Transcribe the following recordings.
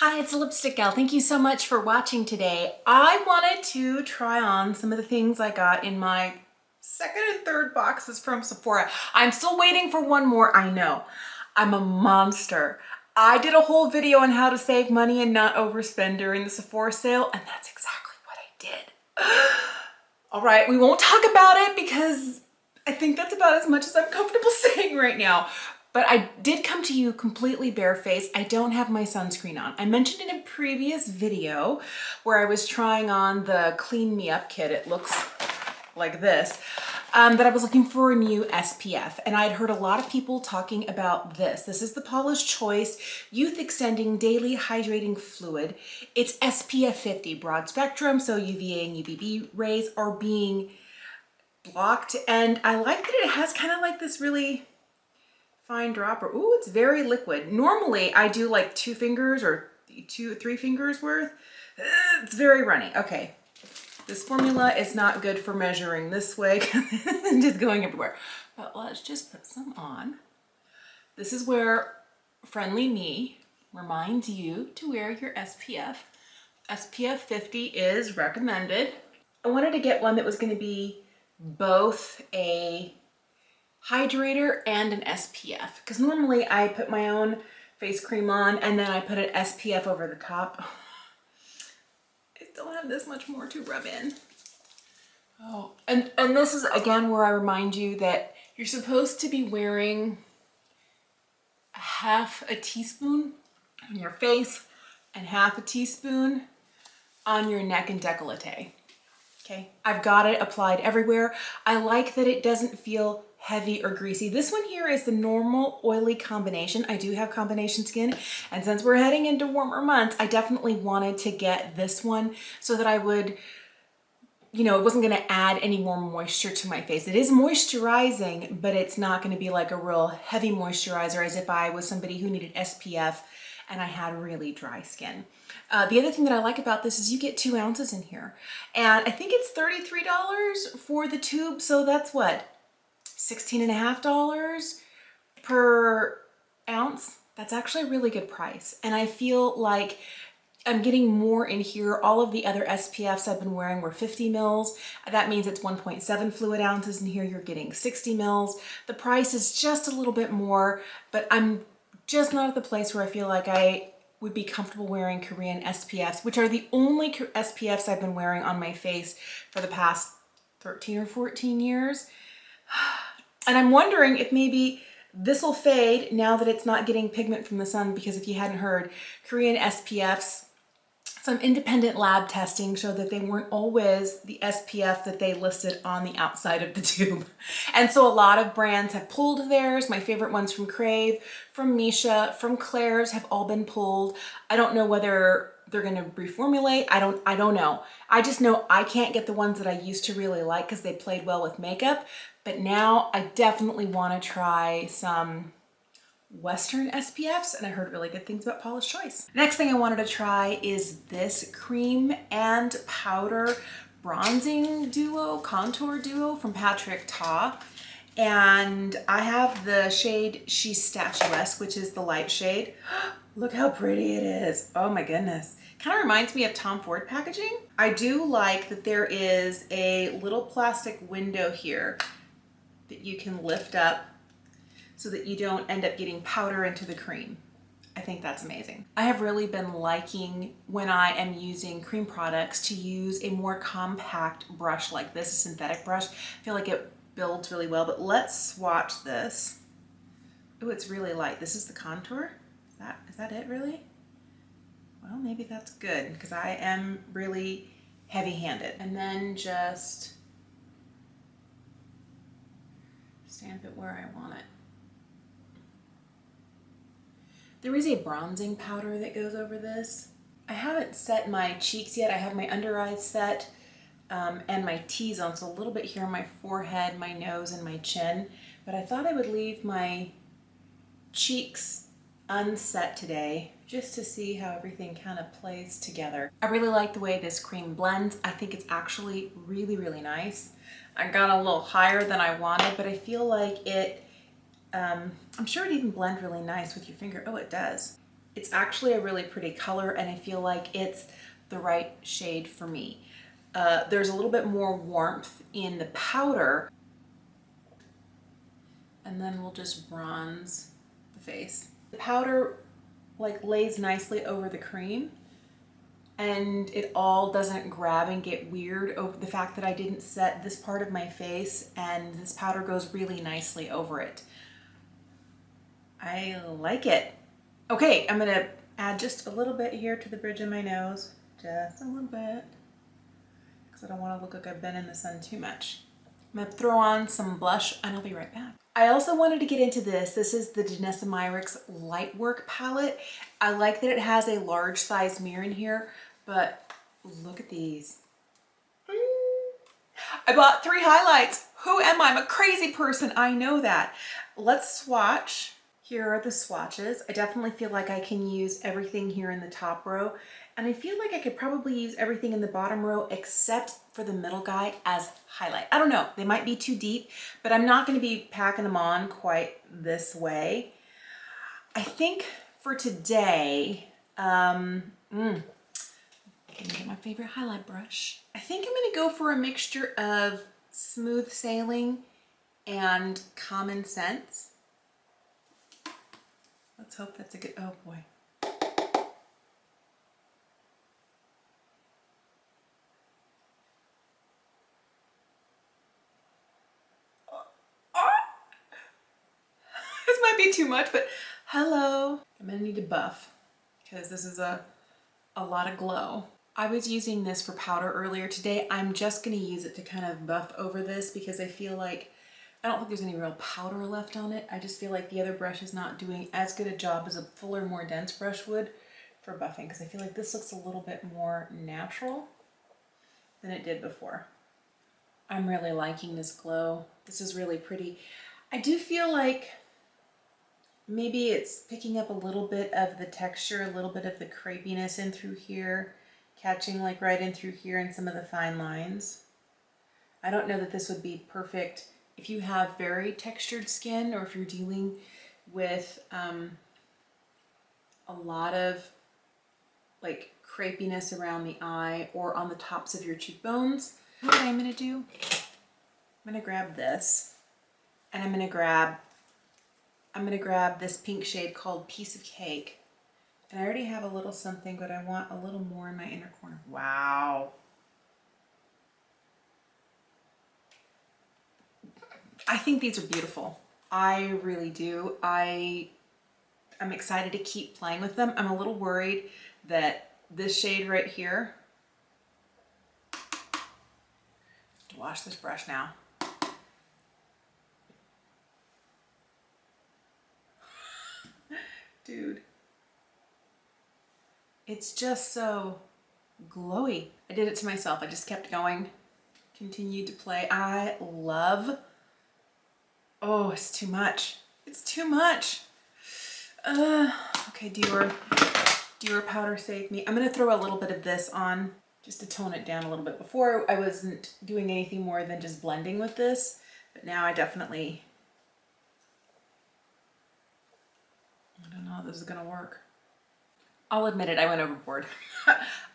Hi, it's Lipstick Gal. Thank you so much for watching today. I wanted to try on some of the things I got in my second and third boxes from Sephora. I'm still waiting for one more, I know. I'm a monster. I did a whole video on how to save money and not overspend during the Sephora sale, and that's exactly what I did. All right, we won't talk about it because I think that's about as much as I'm comfortable saying right now. But I did come to you completely barefaced. I don't have my sunscreen on. I mentioned in a previous video where I was trying on the Clean Me Up kit. It looks like this. That I was looking for a new SPF, and I'd heard a lot of people talking about this. This is the Paula's Choice Youth Extending Daily Hydrating Fluid. It's SPF 50 broad spectrum, so UVA and UVB rays are being blocked, and I like that it has kind of like this really fine dropper. Ooh, it's very liquid. Normally I do like 2 fingers or 3 fingers worth. It's very runny. Okay. This formula is not good for measuring this way. Just going everywhere. But let's just put some on. This is where Friendly Me reminds you to wear your SPF. SPF 50 is recommended. I wanted to get one that was going to be both a hydrator and an SPF, because normally I put my own face cream on and then I put an SPF over the top. I still have this much more to rub in. Oh, and this is again where I remind you that you're supposed to be wearing half a teaspoon on your face and half a teaspoon on your neck and décolleté. Okay, I've got it applied everywhere. I like that it doesn't feel heavy or greasy. This one here is the normal oily combination. I do have combination skin, and since we're heading into warmer months, I definitely wanted to get this one so that I would, you know, it wasn't going to add any more moisture to my face. It is moisturizing, but it's not going to be like a real heavy moisturizer as if I was somebody who needed SPF and I had really dry skin. The other thing that I like about this is you get 2 ounces in here, and I think it's $33 for the tube, so that's what, $16.50 per ounce. That's actually a really good price, and I feel like I'm getting more in here. All of the other SPFs I've been wearing were 50 mils. That means it's 1.7 fluid ounces, and here you're getting 60 mils. The price is just a little bit more, but I'm just not at the place where I feel like I would be comfortable wearing Korean SPFs, which are the only SPFs I've been wearing on my face for the past 13 or 14 years. And I'm wondering if maybe this will fade now that it's not getting pigment from the sun, because if you hadn't heard, Korean SPFs, some independent lab testing showed that they weren't always the SPF that they listed on the outside of the tube. And so a lot of brands have pulled theirs. My favorite ones from Creme, from Misha, from Claire's have all been pulled. I don't know whether they're going to reformulate. I don't know. I just know I can't get the ones that I used to really like because they played well with makeup. But now I definitely want to try some Western SPFs, and I heard really good things about Paula's Choice. Next thing I wanted to try is this cream and powder bronzing duo, contour duo from Patrick Ta. And I have the shade She's Statuesque, which is the light shade. Look how pretty it is. Oh my goodness. Kind of reminds me of Tom Ford packaging. I do like that there is a little plastic window here that you can lift up so that you don't end up getting powder into the cream. I think that's amazing. I have really been liking, when I am using cream products, to use a more compact brush like this, a synthetic brush. I feel like it builds really well, but let's swatch this. Oh, it's really light. This is the contour. Is that it really? Well, maybe that's good because I am really heavy-handed. And then just stamp it where I want it. There is a bronzing powder that goes over this. I haven't set my cheeks yet. I have my under eyes set and my T-zone, so a little bit here on my forehead, my nose, and my chin. But I thought I would leave my cheeks unset today just to see how everything kind of plays together. I really like the way this cream blends. I think it's actually really, really nice. I got a little higher than I wanted, but I feel like it I'm sure it even blend really nice with your finger. Oh, it does. It's actually a really pretty color, and I feel like it's the right shade for me. There's a little bit more warmth in the powder, and then we'll just bronze the face. The powder like lays nicely over the cream, and it all doesn't grab and get weird over the fact that I didn't set this part of my face, and this powder goes really nicely over it. I like it. Okay, I'm gonna add just a little bit here to the bridge of my nose, just a little bit, because I don't want to look like I've been in the sun too much. I'm gonna throw on some blush and I'll be right back. I also wanted to get into this. This is the Danessa Myricks Lightwork palette. I like that it has a large size mirror in here, but look at these. I bought 3 highlights. Who am I? I'm a crazy person. I know that. Let's swatch. Here are the swatches. I definitely feel like I can use everything here in the top row, and I feel like I could probably use everything in the bottom row except for the middle guy as highlight. I don't know, they might be too deep, but I'm not gonna be packing them on quite this way. I think for today, let me get my favorite highlight brush. I think I'm gonna go for a mixture of Smooth Sailing and Common Sense. Let's hope that's a good, oh boy. This might be too much, but hello. I'm gonna need to buff because this is a lot of glow. I was using this for powder earlier today. I'm just gonna use it to kind of buff over this because I feel like I don't think there's any real powder left on it. I just feel like the other brush is not doing as good a job as a fuller, more dense brush would for buffing, because I feel like this looks a little bit more natural than it did before. I'm really liking this glow. This is really pretty. I do feel like maybe it's picking up a little bit of the texture, a little bit of the crepiness in through here, catching like right in through here in some of the fine lines. I don't know that this would be perfect if you have very textured skin, or if you're dealing with a lot of like crepiness around the eye or on the tops of your cheekbones. You know what I'm gonna do? I'm gonna grab this, and I'm gonna grab this pink shade called Piece of Cake. And I already have a little something, but I want a little more in my inner corner. Wow. I think these are beautiful. I really do. I'm excited to keep playing with them. I'm a little worried that this shade right here, I have to wash this brush now. Dude, it's just so glowy. I did it to myself. I just kept going, continued to play. I love, oh, it's too much. It's too much. Okay, Dior powder saved me. I'm gonna throw a little bit of this on just to tone it down a little bit. Before I wasn't doing anything more than just blending with this, but now I definitely, I don't know if this is gonna work. I'll admit it, I went overboard.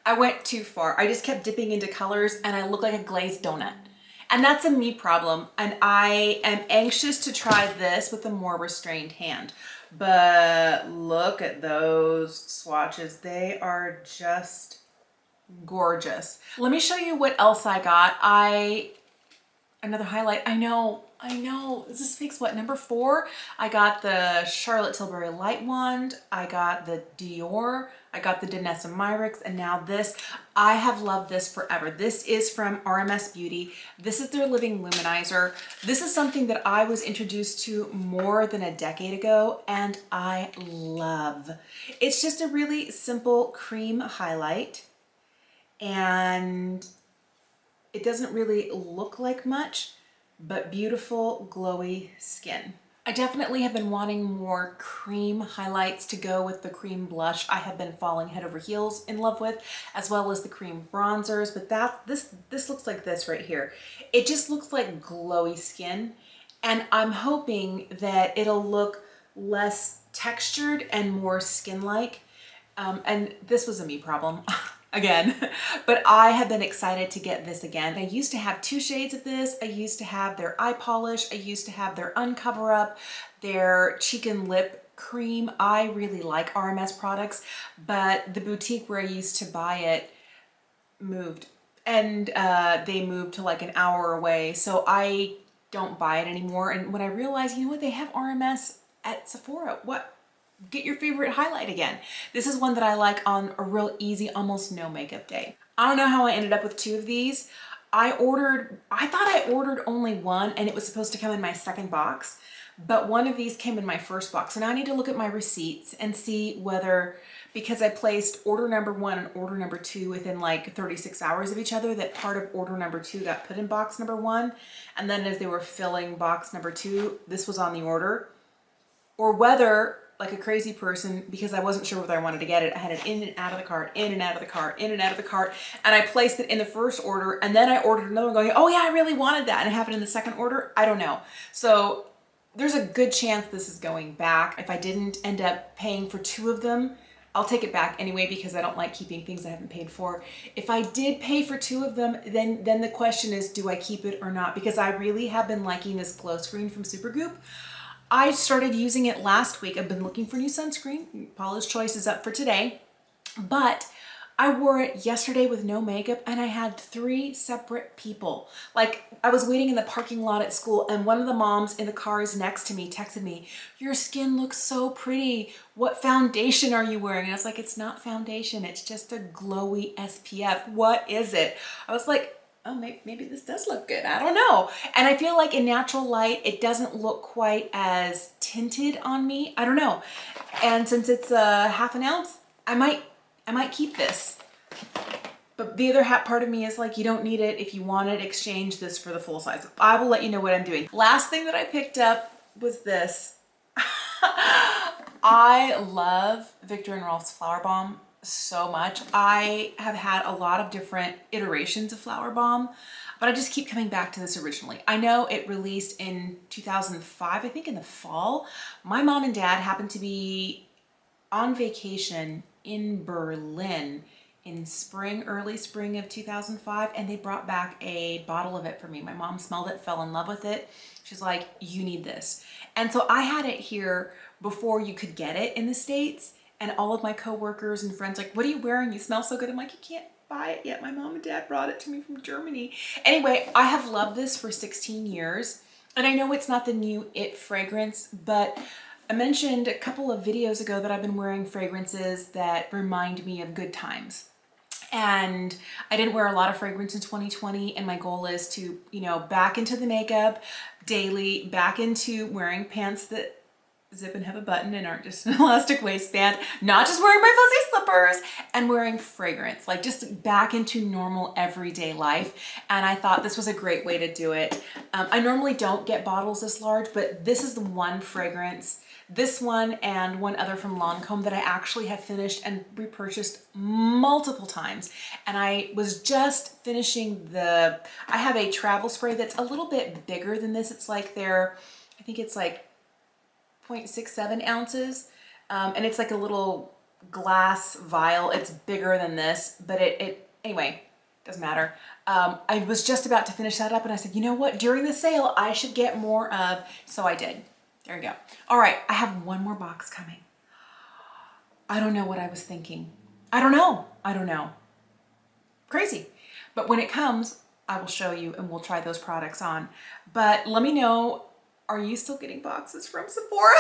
I went too far. I just kept dipping into colors and I look like a glazed donut. And that's a me problem. And I am anxious to try this with a more restrained hand. But look at those swatches. They are just gorgeous. Let me show you what else I got. Another highlight. I know. This makes what, number 4? I got the Charlotte Tilbury Light Wand. I got the Dior. I got the Danessa Myricks, and now this. I have loved this forever. This is from Rms Beauty. This is their Living Luminizer. This is something that I was introduced to more than a decade ago, and I love. It's just a really simple cream highlight, and it doesn't really look like much, but beautiful, glowy skin. I definitely have been wanting more cream highlights to go with the cream blush I have been falling head over heels in love with, as well as the cream bronzers, but this looks like this right here. It just looks like glowy skin, and I'm hoping that it'll look less textured and more skin-like. And this was a me problem again, but I have been excited to get this again. I used to have 2 shades of this. I used to have their eye polish. I used to have their Uncover Up, their cheek and lip cream. I really like RMS products, but the boutique where I used to buy it moved, and they moved to like an hour away. So I don't buy it anymore. And when I realized, you know what, they have RMS at Sephora. What? Get your favorite highlight again. This is one that I like on a real easy, almost no makeup day. I don't know how I ended up with 2 of these. I thought I ordered only one and it was supposed to come in my second box, but one of these came in my first box. So now I need to look at my receipts and see whether, because I placed order number 1 and order number 2 within like 36 hours of each other, that part of order number 2 got put in box number 1. And then as they were filling box number 2, this was on the order. Or whether, like a crazy person, because I wasn't sure whether I wanted to get it, I had it in and out of the cart, in and out of the cart, in and out of the cart, and I placed it in the first order, and then I ordered another one going, oh yeah, I really wanted that, and it happened in the second order. I don't know. So there's a good chance this is going back. If I didn't end up paying for 2 of them, I'll take it back anyway because I don't like keeping things I haven't paid for. If I did pay for 2 of them, then the question is, do I keep it or not? Because I really have been liking this glow screen from Supergoop. I started using it last week. I've been looking for new sunscreen. Paula's Choice is up for today, but I wore it yesterday with no makeup and I had 3 separate people. Like, I was waiting in the parking lot at school and one of the moms in the cars next to me texted me, your skin looks so pretty. What foundation are you wearing? And I was like, it's not foundation. It's just a glowy SPF. What is it? I was like, oh, maybe this does look good. I don't know. And I feel like in natural light, it doesn't look quite as tinted on me. I don't know. And since it's a half an ounce, I might keep this. But the other part of me is like, you don't need it. If you want it, exchange this for the full size. I will let you know what I'm doing. Last thing that I picked up was this. I love Viktor and Rolf's Flowerbomb so much. I have had a lot of different iterations of Flowerbomb, but I just keep coming back to this originally. I know it released in 2005, I think in the fall. My mom and dad happened to be on vacation in Berlin in early spring of 2005, and they brought back a bottle of it for me. My mom smelled it, fell in love with it. She's like, you need this. And so I had it here before you could get it in the States. And all of my coworkers and friends like, what are you wearing? You smell so good. I'm like, you can't buy it yet. My mom and dad brought it to me from Germany. Anyway, I have loved this for 16 years. And I know it's not the new It fragrance, but I mentioned a couple of videos ago that I've been wearing fragrances that remind me of good times. And I didn't wear a lot of fragrance in 2020. And my goal is to, you know, back into the makeup daily, back into wearing pants that zip and have a button and aren't just an elastic waistband, not just wearing my fuzzy slippers, and wearing fragrance, like just back into normal everyday life. And I thought this was a great way to do it. I normally don't get bottles this large, but this is the one fragrance, this one and one other from Lancome, that I actually have finished and repurchased multiple times. And I was just finishing I have a travel spray that's a little bit bigger than this. It's like I think it's like 0.67 ounces. And it's like a little glass vial. It's bigger than this, but anyway, doesn't matter. I was just about to finish that up and I said, you know what, during the sale, I should get more of, so I did. There you go. All right, I have one more box coming. I don't know what I was thinking. I don't know. Crazy. But when it comes, I will show you and we'll try those products on. But let me know, are you still getting boxes from Sephora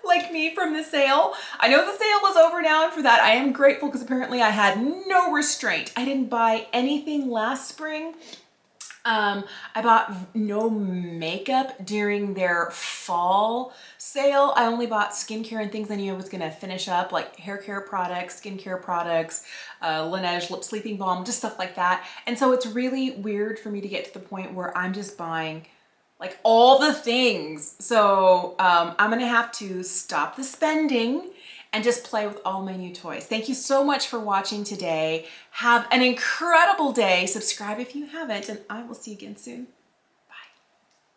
like me from the sale? I know the sale is over now, and for that I am grateful because apparently I had no restraint. I didn't buy anything last spring. I bought no makeup during their fall sale. I only bought skincare and things I knew I was gonna finish up, like hair care products, skincare products, Laneige lip sleeping balm, just stuff like that. And so it's really weird for me to get to the point where I'm just buying like all the things. So I'm gonna have to stop the spending and just play with all my new toys. Thank you so much for watching today. Have an incredible day. Subscribe if you haven't, and I will see you again soon.